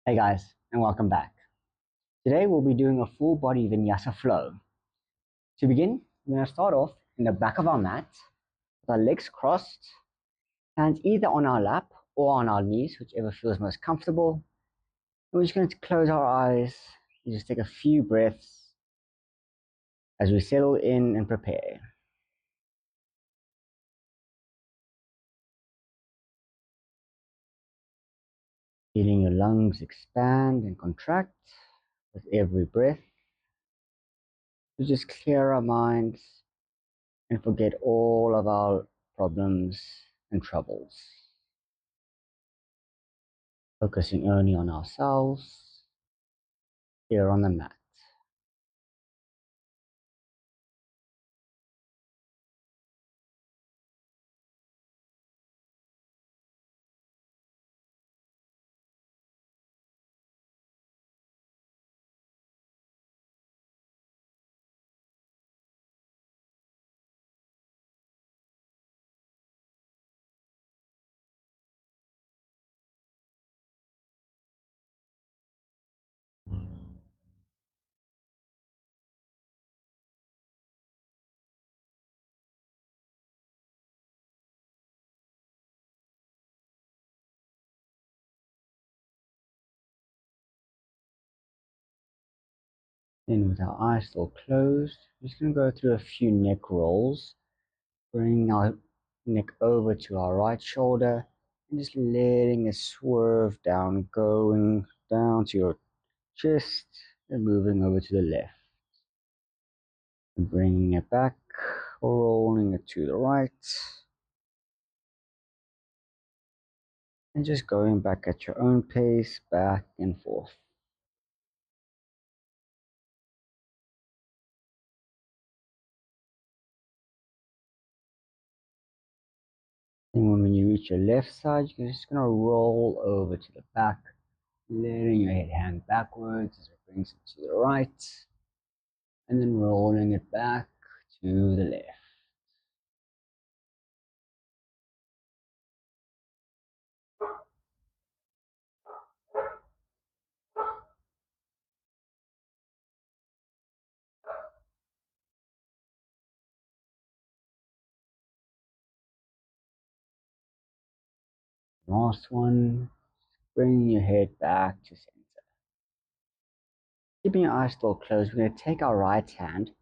Hey guys, and welcome back. Today we'll be doing a full body vinyasa flow. To begin, we're going to start off in the back of our mat with our legs crossed, hands either on our lap or on our knees, whichever feels most comfortable. And we're just going to close our eyes and just take a few breaths as we settle in and prepare. Feeling your lungs expand and contract with every breath. We just clear our minds and forget all of our problems and troubles, focusing only on ourselves here on the mat. Then with our eyes still closed, we're just going to go through a few neck rolls, bringing our neck over to our right shoulder and just letting it swerve down, going down to your chest and moving over to the left. And bringing it back or rolling it to the right. And just going back at your own pace, back and forth. And when you reach your left side, you're just going to roll over to the back, letting your head hang backwards as it brings it to the right, and then rolling it back to the left. Last one, bringing your head back to center. Keeping your eyes still closed, we're going to take our right hand,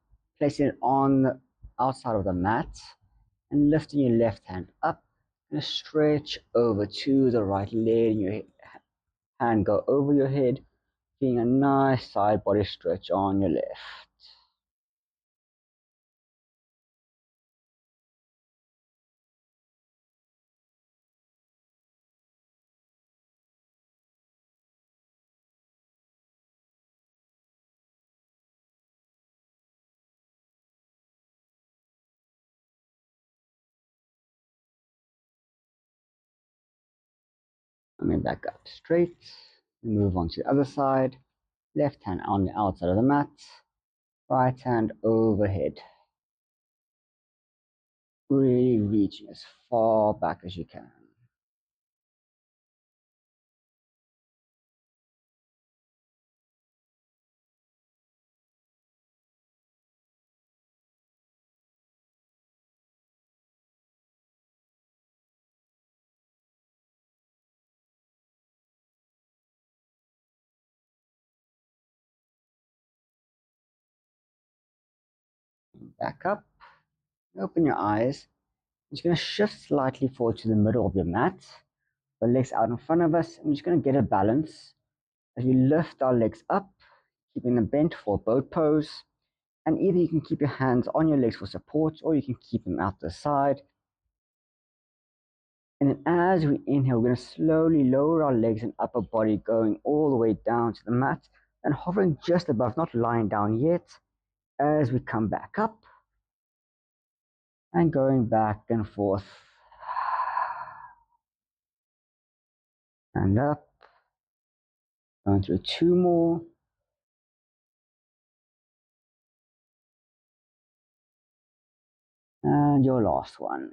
placing it on the outside of the mat, and lifting your left hand up and stretch over to the right, letting your hand go over your head, feeling a nice side body stretch on your left. And then back up straight. Move on to the other side. Left hand on the outside of the mat. Right hand overhead. Really reaching as far back as you can. Back up. Open your eyes. I'm just going to shift slightly forward to the middle of your mat. The legs out in front of us. I'm just going to get a balance as we lift our legs up, keeping them bent for boat pose. And either you can keep your hands on your legs for support or you can keep them out to the side. And then as we inhale, we're going to slowly lower our legs and upper body, going all the way down to the mat and hovering just above, not lying down yet, as we come back up and going back and forth and up. Going through two more. And your last one.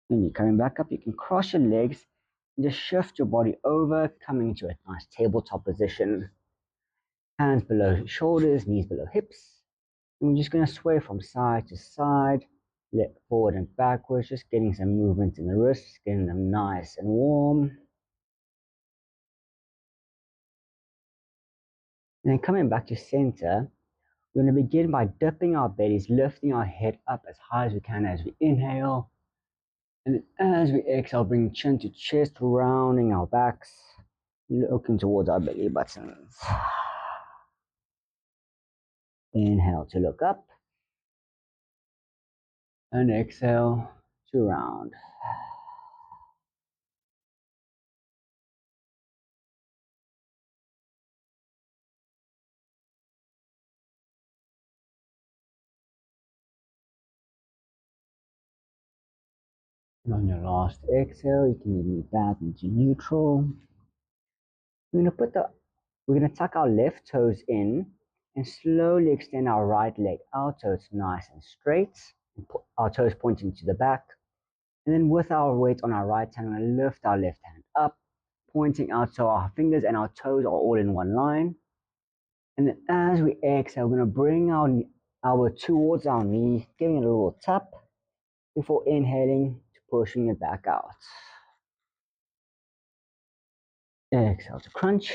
When you're coming back up, you can cross your legs and just shift your body over, coming into a nice tabletop position. Hands below shoulders, knees below hips. And we're just going to sway from side to side, forward and backwards, just getting some movement in the wrists, getting them nice and warm. And then coming back to center, we're going to begin by dipping our bellies, lifting our head up as high as we can as we inhale. And as we exhale, bring chin to chest, rounding our backs, looking towards our belly buttons. Inhale to look up. And exhale to round. And on your last exhale, you can move back into neutral. We're gonna tuck our left toes in and slowly extend our right leg out so it's nice and straight. Our toes pointing to the back. And then with our weight on our right hand, we're gonna lift our left hand up, pointing out so our fingers and our toes are all in one line. And then as we exhale, we're gonna bring our elbow towards our knee, giving it a little tap before inhaling to pushing it back out. Exhale to crunch.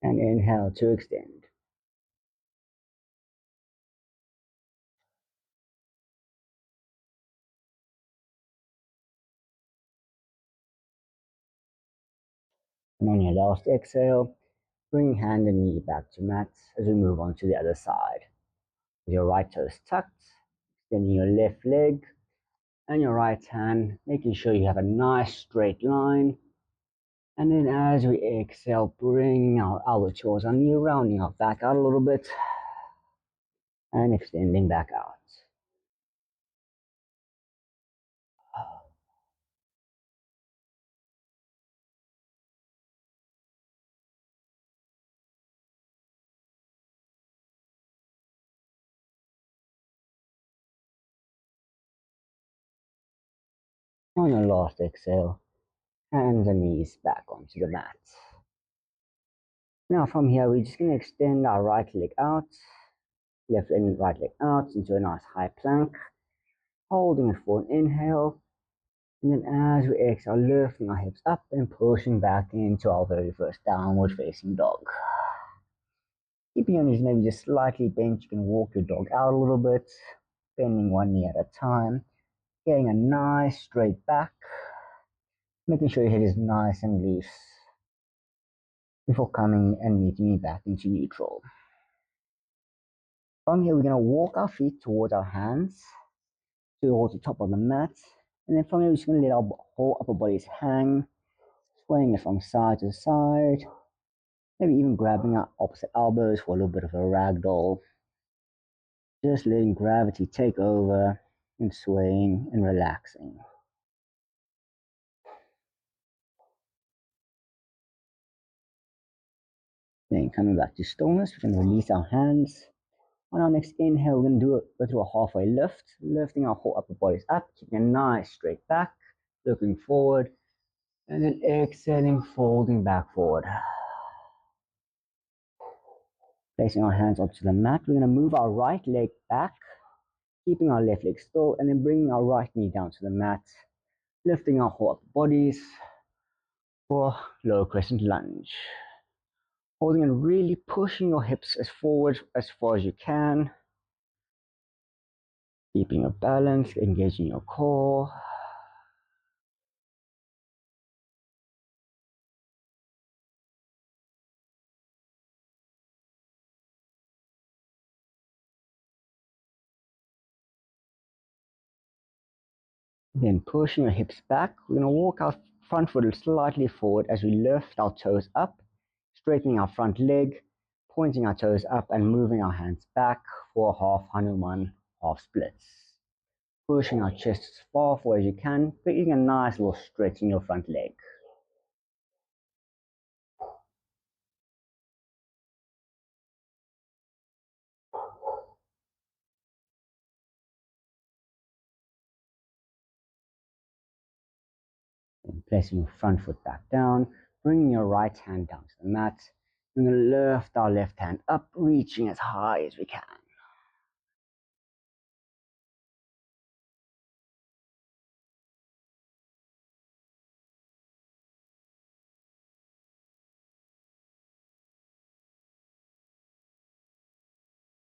And inhale to extend. And on your last exhale, bring hand and knee back to mat as we move on to the other side. With your right toes tucked, extending your left leg and your right hand, making sure you have a nice straight line. And then as we exhale, bring our elbow towards our knee, rounding our back out a little bit and extending back out. On your last exhale, hands and knees back onto the mat. Now from here, we're just going to extend our right leg out, left and right leg out into a nice high plank, holding it for an inhale. And then as we exhale, lifting our hips up and pushing back into our very first downward facing dog. Keeping your knees maybe just slightly bent, you can walk your dog out a little bit, bending one knee at a time, getting a nice straight back, making sure your head is nice and loose before coming and meeting me back into neutral. From here, we're going to walk our feet towards our hands, towards the top of the mat. And then from here, we're just going to let our whole upper bodies hang, swaying it from side to side. Maybe even grabbing our opposite elbows for a little bit of a ragdoll. Just letting gravity take over and swaying and relaxing. Then coming back to stillness, we can release our hands. On our next inhale, we're going to go through a halfway lift, lifting our whole upper bodies up, keeping a nice straight back, looking forward, and then exhaling, folding back forward. Placing our hands onto the mat, we're going to move our right leg back, keeping our left leg still, and then bringing our right knee down to the mat, lifting our whole upper bodies for low crescent lunge. Holding and really pushing your hips as forward as far as you can. Keeping your balance, engaging your core. Then pushing your hips back. We're going to walk our front foot slightly forward as we lift our toes up, straightening our front leg, pointing our toes up and moving our hands back for half Hanuman, half splits. Pushing our chest as far forward as you can, creating a nice little stretch in your front leg. Placing your front foot back down, bringing your right hand down to the mat. We're going to lift our left hand up, reaching as high as we can.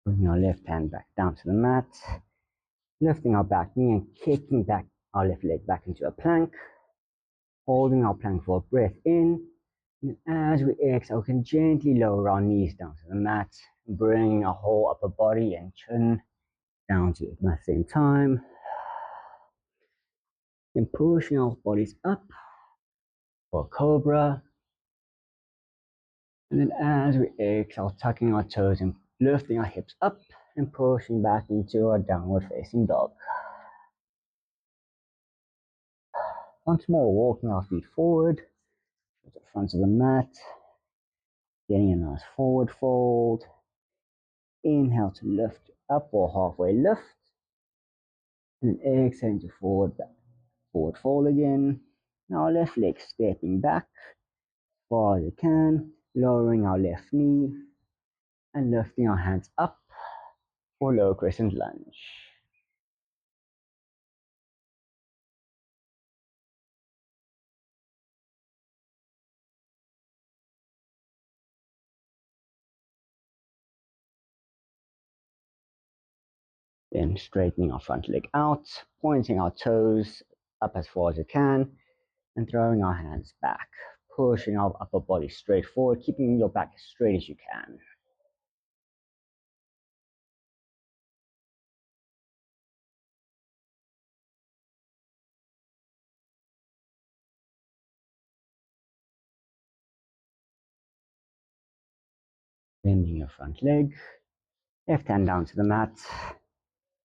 Bringing our left hand back down to the mat, lifting our back knee and kicking back our left leg back into a plank, holding our plank for a breath in. And as we exhale, we can gently lower our knees down to the mat, bringing our whole upper body and chin down to it at the same time. Then pushing our bodies up for cobra. And then as we exhale, tucking our toes and lifting our hips up and pushing back into our downward facing dog. Once more, walking our feet forward to the front of the mat, getting a nice forward fold. Inhale to lift up or halfway lift. And then exhaling to forward fold again. Now left leg stepping back as far as you can, lowering our left knee and lifting our hands up for low crescent lunge. Then straightening our front leg out, pointing our toes up as far as you can, and throwing our hands back, pushing our upper body straight forward, keeping your back as straight as you can. Bending your front leg, left hand down to the mat,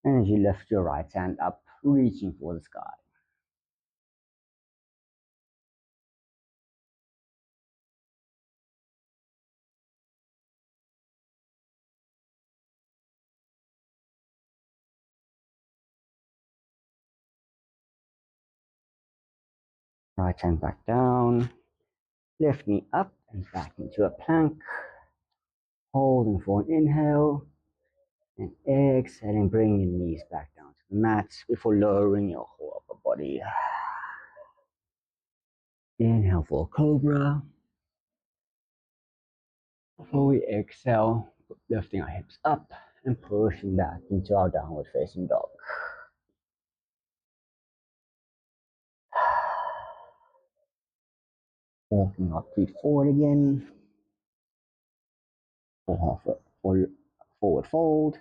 and as you lift your right hand up, reaching for the sky. Right hand back down, left knee up and back into a plank, holding for an inhale, and exhaling, bring your knees back down to the mat before lowering your whole upper body. Inhale for cobra. Before we exhale, lifting our hips up and pushing back into our downward facing dog. Walking our feet forward again. For forward fold.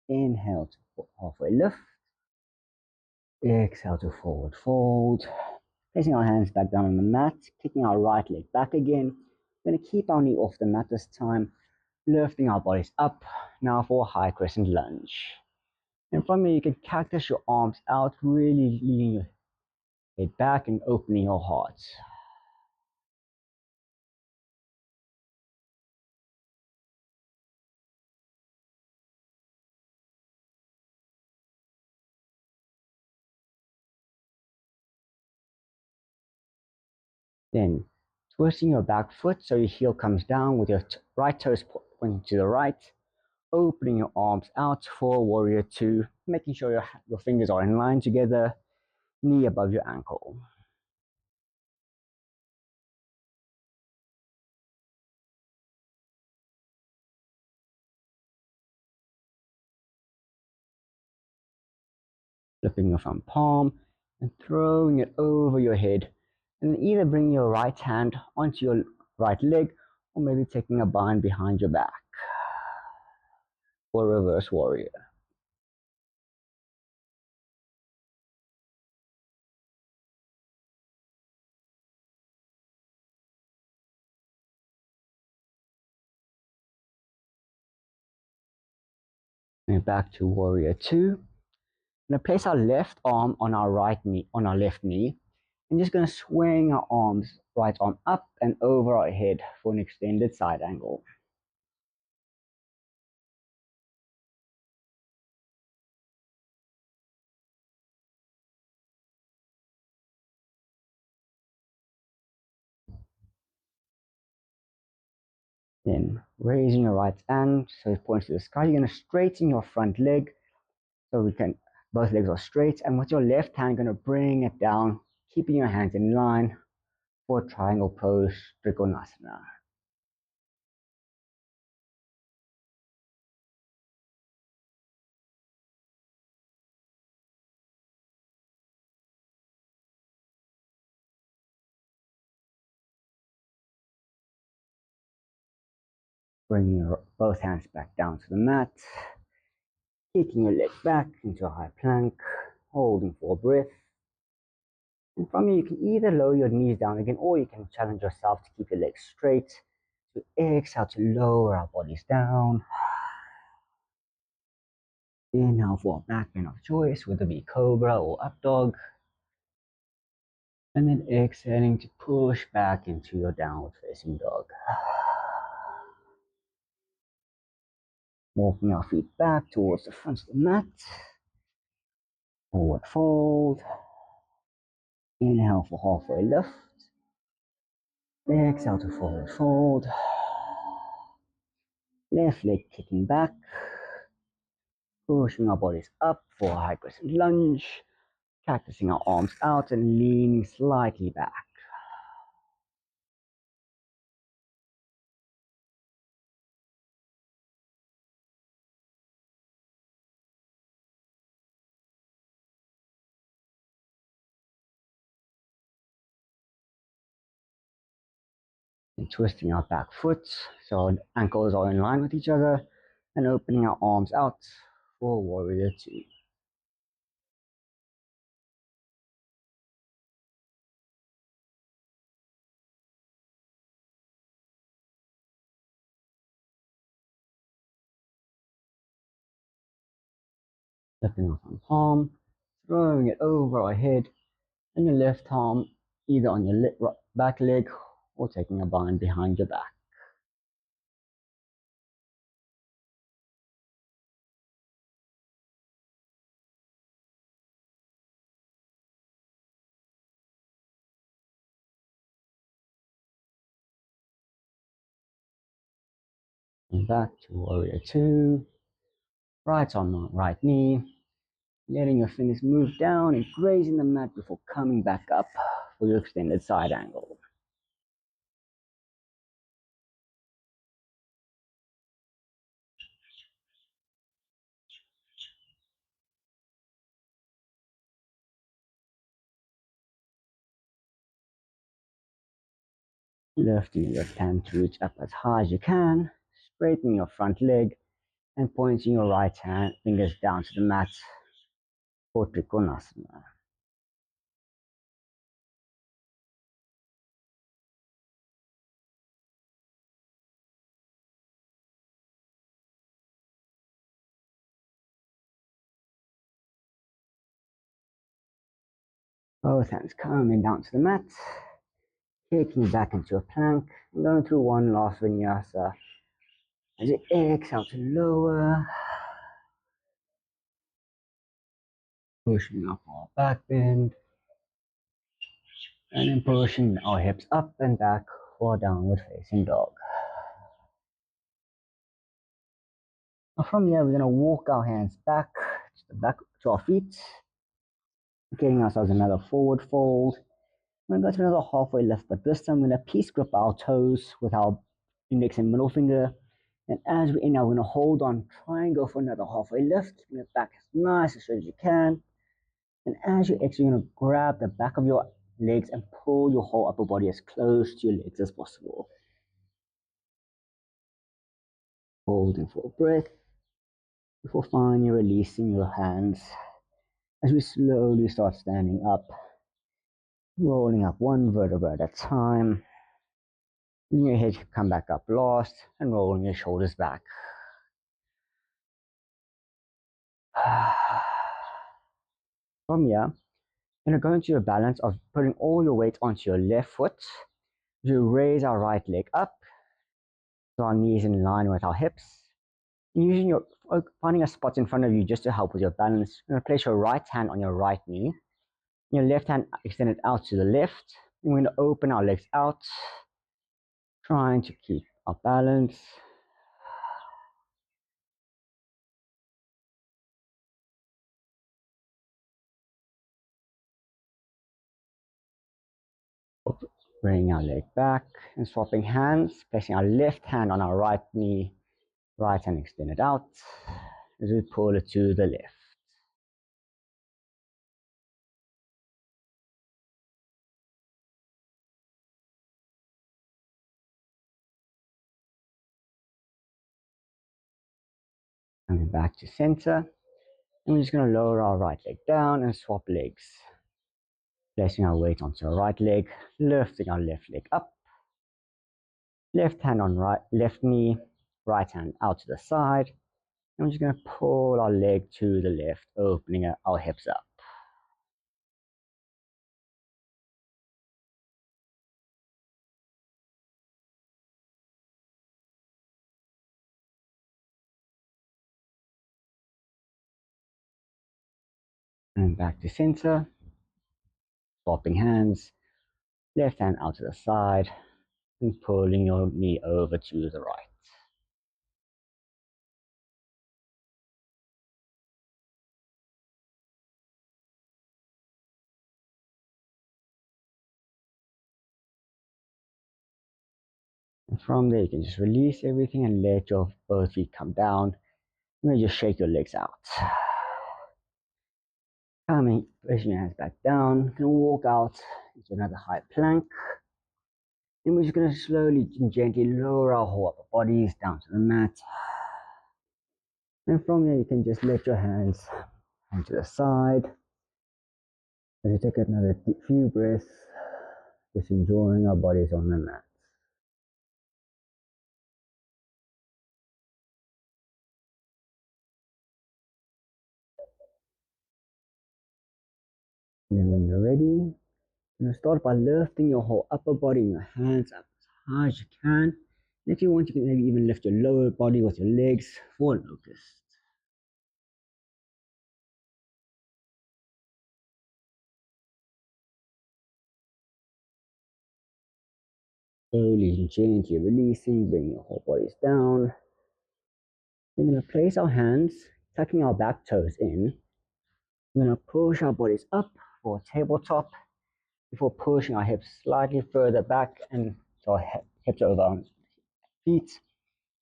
Inhale to halfway lift. Exhale to forward fold. Placing our hands back down on the mat, kicking our right leg back again. We're going to keep our knee off the mat this time, lifting our bodies up. Now for a high crescent lunge. And from here, you can cactus your arms out, really leaning your head back and opening your heart. Then twisting your back foot so your heel comes down with your right toes pointing to the right, opening your arms out for warrior two, making sure your fingers are in line together, knee above your ankle. Flipping your front palm and throwing it over your head, and either bring your right hand onto your right leg or maybe taking a bind behind your back for reverse warrior. And back to warrior two. We're going to place our left arm on our left knee, and just going to swing our right arm up and over our head for an extended side angle. Then raising your right hand so it points to the sky. You're going to straighten your front leg so both legs are straight. And with your left hand, you're going to bring it down, keeping your hands in line for triangle pose, Trikonasana. Bringing both hands back down to the mat, kicking your leg back into a high plank, holding for a breath. And from here, you can either lower your knees down again, or you can challenge yourself to keep your legs straight. So exhale to lower our bodies down. Inhale for a back bend of choice, whether it be cobra or up dog. And then exhaling to push back into your downward facing dog. Walking our feet back towards the front of the mat. Forward fold. Inhale for halfway lift. Exhale to forward fold. Left leg kicking back. Pushing our bodies up for a high crescent lunge. Cactusing our arms out and leaning slightly back. And twisting our back foot so our ankles are in line with each other, and opening our arms out for warrior two. Lifting our front palm, throwing it over our head, and your left arm either on your back leg or taking a bind behind your back. And back to warrior two. Right arm on right knee, letting your fingers move down and grazing the mat before coming back up for your extended side angle. Lifting your left hand to reach up as high as you can, straightening your front leg, and pointing your right hand fingers down to the mat for Trikonasana. Both hands coming down to the mat, kicking back into a plank, and going through one last vinyasa. As you exhale to lower, pushing up our back bend, and then pushing our hips up and back for downward facing dog. Now from here, we're going to walk our hands back to our feet, getting ourselves another forward fold. We're going to go to another halfway lift, but this time we're going to peace grip our toes with our index and middle finger. And as we inhale, we're going to hold on, try and go for another halfway lift, keeping it back as nice as straight as you can. And as you exhale, you're going to grab the back of your legs and pull your whole upper body as close to your legs as possible. Holding for a breath before finally releasing your hands as we slowly start standing up, rolling up one vertebra at a time. Letting your head come back up last and rolling your shoulders back. From here, you're going to go into your balance of putting all your weight onto your left foot. You raise our right leg up, so our knees in line with our hips. Using finding a spot in front of you just to help with your balance. You're going to place your right hand on your right knee, your left hand extended out to the left. We're going to open our legs out, trying to keep our balance. Bringing our leg back and swapping hands, placing our left hand on our right knee, right hand extended out as we pull it to the left. Coming back to center, and we're just going to lower our right leg down and swap legs. Placing our weight onto our right leg, lifting our left leg up. Left hand on left knee, right hand out to the side. And we're just going to pull our leg to the left, opening our hips up. And back to center. Swapping hands. Left hand out to the side. And pulling your knee over to the right. And from there, you can just release everything and let your both feet come down. And then just shake your legs out. Coming, placing your hands back down. You can walk out into another high plank. And we're just going to slowly and gently lower our whole upper bodies down to the mat. And from here, you can just let your hands to the side. As you take another few breaths, just enjoying our bodies on the mat. And then when you're ready, you're start by lifting your whole upper body and your hands up as high as you can. And if you want, you can maybe even lift your lower body with your legs for a locust. Slowly and gently releasing, bringing your whole bodies down. We're going to place our hands, tucking our back toes in. We're going to push our bodies up for a tabletop before pushing our hips slightly further back and so our hips over our feet.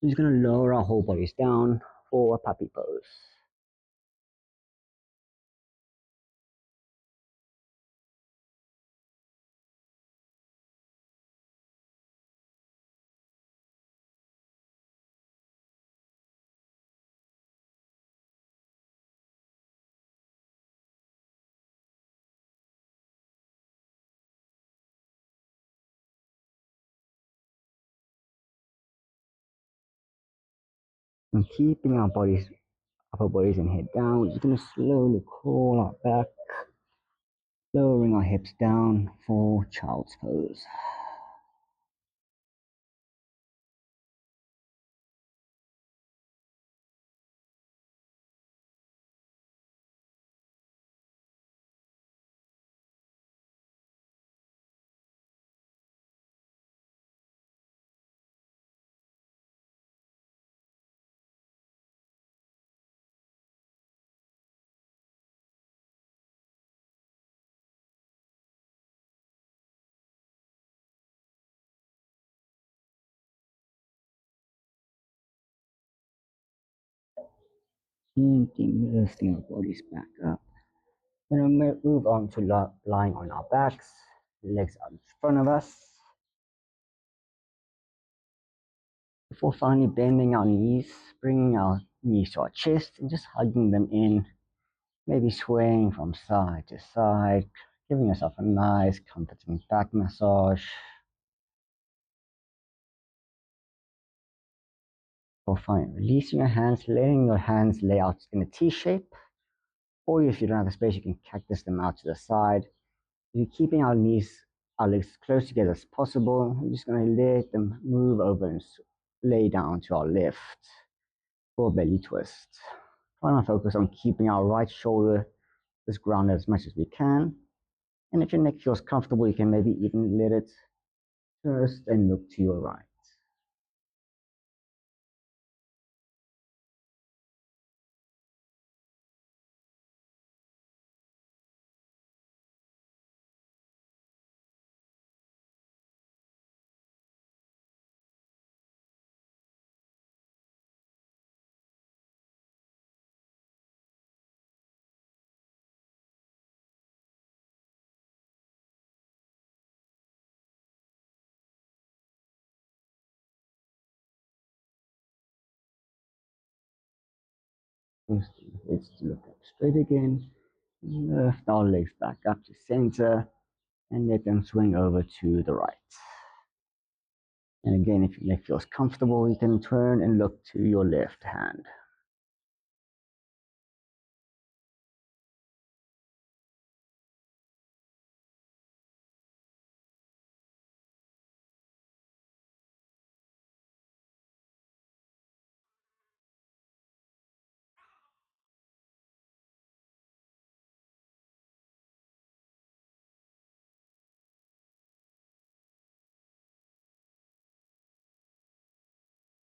We're just going to lower our whole bodies down for a puppy pose. And keeping our upper bodies and head down, we're just going to slowly crawl our back, lowering our hips down for child's pose. Gently lifting our bodies back up. Then we'll move on to lying on our backs, legs out in front of us. Before finally bending our knees, bringing our knees to our chest and just hugging them in, maybe swaying from side to side, giving yourself a nice, comforting back massage. Or fine, releasing your hands, letting your hands lay out in a T shape. Or if you don't have the space, you can cactus them out to the side. If you're keeping our legs as close together as possible, I'm just going to let them move over and lay down to our left for a belly twist. Try to focus on keeping our right shoulder as grounded as much as we can. And if your neck feels comfortable, you can maybe even let it twist and look to your right. Boosting the hips to look up straight again. Lift our legs back up to center and let them swing over to the right. And again, if your leg feels comfortable, you can turn and look to your left hand.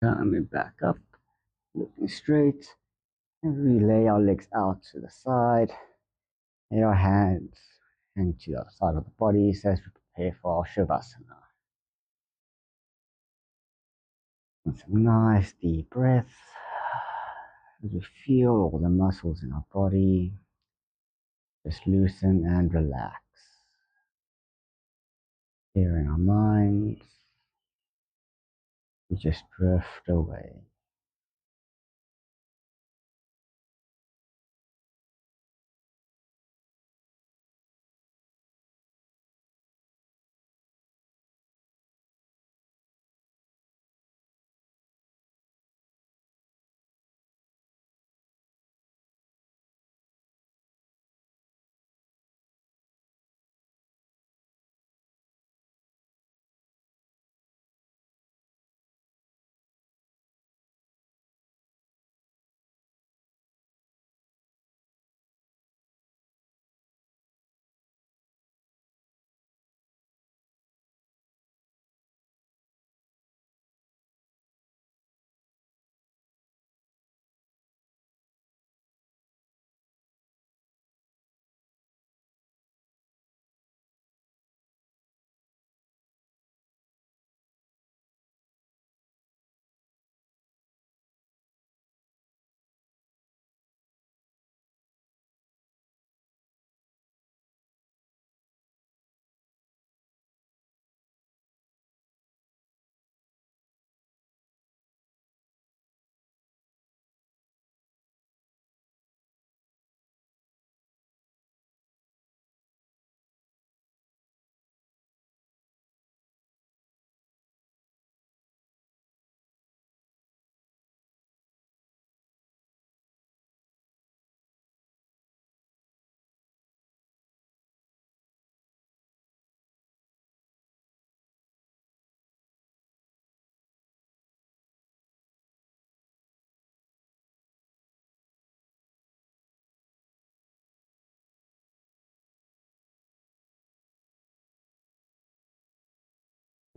Coming back up, looking straight, and we lay our legs out to the side, and our hands hang to the side of the body as we prepare for our Shavasana. And some nice deep breaths as we feel all the muscles in our body just loosen and relax. Clearing our minds, we just drift away.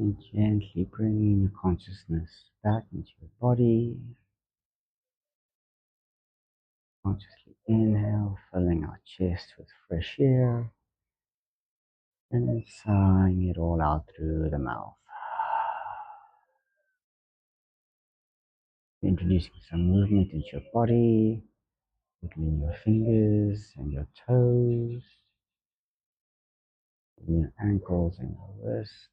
And gently bringing your consciousness back into your body. Consciously inhale, filling our chest with fresh air, and then sighing it all out through the mouth. Introducing some movement into your body, wiggling your fingers and your toes, your ankles and your wrists,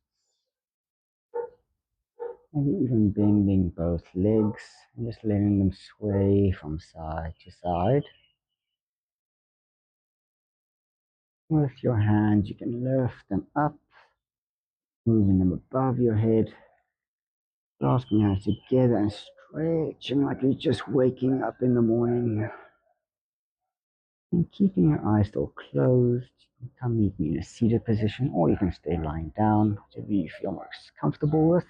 maybe even bending both legs and just letting them sway from side to side. With your hands, you can lift them up, moving them above your head, clasping your hands together and stretching like you're just waking up in the morning. And keeping your eyes still closed, you can come meet me in a seated position, or you can stay lying down, whatever you feel most comfortable with.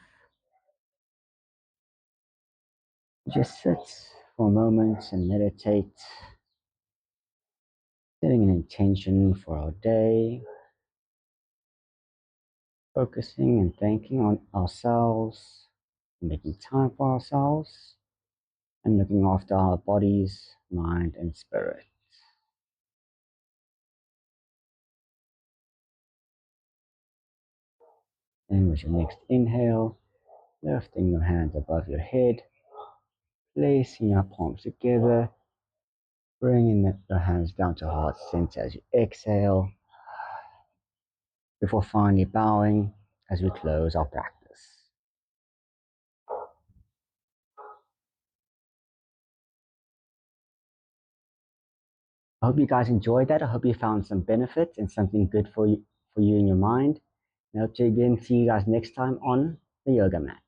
Just sit for a moment and meditate, setting an intention for our day, focusing and thanking on ourselves, making time for ourselves, and looking after our bodies, mind, and spirit. And with your next inhale, lifting your hands above your head, placing your palms together, bringing your hands down to heart center as you exhale, before finally bowing as we close our practice. I hope you guys enjoyed that. I hope you found some benefits and something good for you in your mind. And I hope to again see you guys next time on the yoga mat.